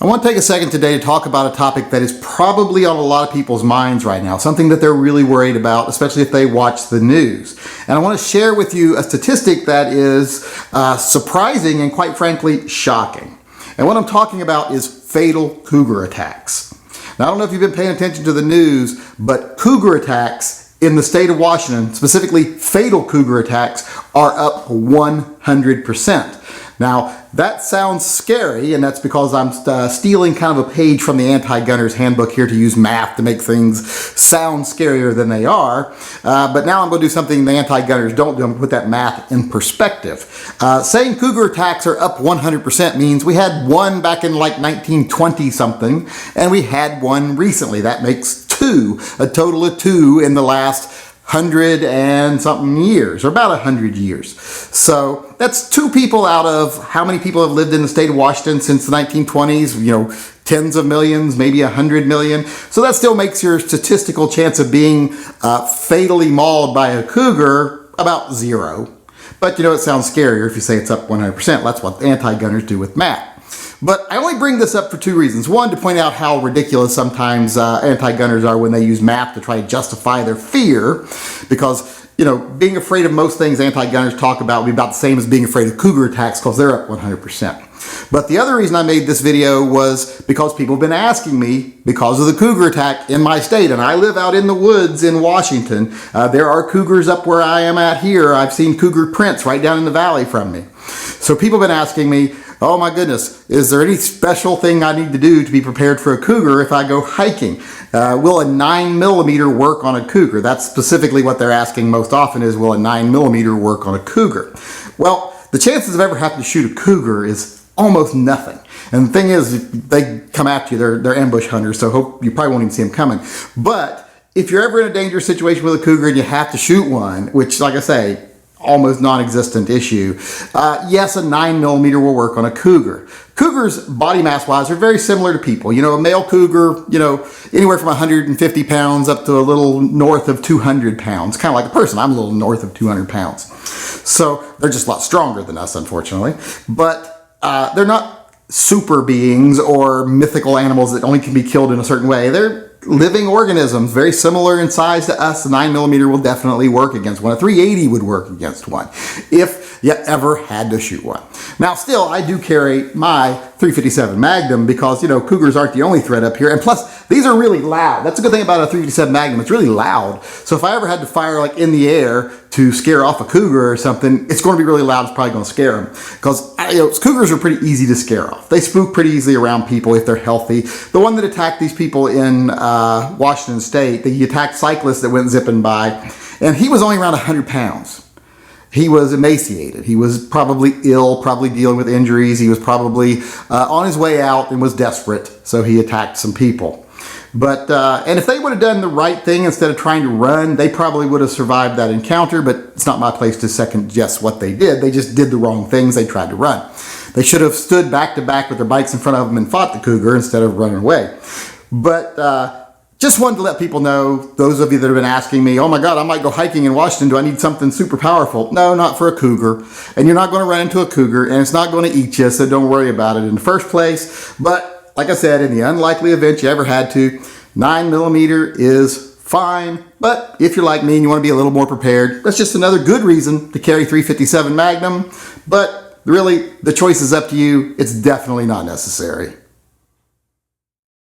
I want to take a second today to talk about a topic that is probably on a lot of people's minds right now, something that they're really worried about, especially if they watch the news. And I want to share with you a statistic that is surprising and quite frankly shocking. And what I'm talking about is fatal cougar attacks. Now, I don't know if you've been paying attention to the news, but cougar attacks in the state of Washington, specifically fatal cougar attacks, are up 100%. Now, that sounds scary, and that's because I'm stealing kind of a page from the Anti-Gunner's Handbook here to use math to make things sound scarier than they are. But now I'm going to do something the anti-gunners don't do. I'm going to put that math in perspective. Saying cougar attacks are up 100% means we had one back in like 1920 something, and we had one recently. That makes two, a total of two in the last 100 and something years, or about 100 years. So that's two people out of how many people have lived in the state of Washington since the 1920s, you know, tens of millions, maybe 100 million. So that still makes your statistical chance of being fatally mauled by a cougar about zero. But you know, it sounds scarier if you say it's up 100%. That's what anti-gunners do with math. But I only bring this up for two reasons. One, to point out how ridiculous sometimes anti-gunners are when they use math to try to justify their fear. Because, you know, being afraid of most things anti-gunners talk about would be about the same as being afraid of cougar attacks because they're up 100%. But the other reason I made this video was because people have been asking me because of the cougar attack in my state. And I live out in the woods in Washington. There are cougars up where I am at here. I've seen cougar prints right down in the valley from me. So people have been asking me, oh my goodness, is there any special thing I need to do to be prepared for a cougar if I go hiking? Will a 9mm work on a cougar? That's specifically what they're asking most often is, will a 9mm work on a cougar? Well, the chances of ever having to shoot a cougar is almost nothing. And the thing is, they come after you, they're ambush hunters, so you probably won't even see them coming. But if you're ever in a dangerous situation with a cougar and you have to shoot one, which, like I say, almost non-existent issue. Yes, a 9mm will work on a cougar. Cougars, body mass wise, are very similar to people. You know, a male cougar, you know, anywhere from 150 pounds up to a little north of 200 pounds. Kind of like a person. I'm a little north of 200 pounds. So they're just a lot stronger than us, unfortunately. But they're not super beings or mythical animals that only can be killed in a certain way. They're living organisms, very similar in size to us. The 9mm will definitely work against one. A 380 would work against one if you ever had to shoot one. Now, still, I do carry my .357 Magnum because, you know, cougars aren't the only threat up here. And plus, these are really loud. That's a good thing about a .357 Magnum. It's really loud. So if I ever had to fire like in the air to scare off a cougar or something, it's going to be really loud. It's probably going to scare them. Because, you know, cougars are pretty easy to scare off. They spook pretty easily around people if they're healthy. The one that attacked these people in Washington State, he attacked cyclists that went zipping by, and he was only around 100 pounds. He was emaciated. He was probably ill, probably dealing with injuries. He was probably on his way out and was desperate, so he attacked some people. But, and if they would have done the right thing instead of trying to run, they probably would have survived that encounter, but it's not my place to second guess what they did. They just did the wrong things. They tried to run. They should have stood back to back with their bikes in front of them and fought the cougar instead of running away. But just wanted to let people know, those of you that have been asking me, oh my God, I might go hiking in Washington. Do I need something super powerful? No, not for a cougar. And you're not going to run into a cougar, and it's not going to eat you, so don't worry about it in the first place. But like I said, in the unlikely event you ever had to, 9mm is fine. But if you're like me and you want to be a little more prepared, that's just another good reason to carry .357 Magnum. But really, the choice is up to you. It's definitely not necessary.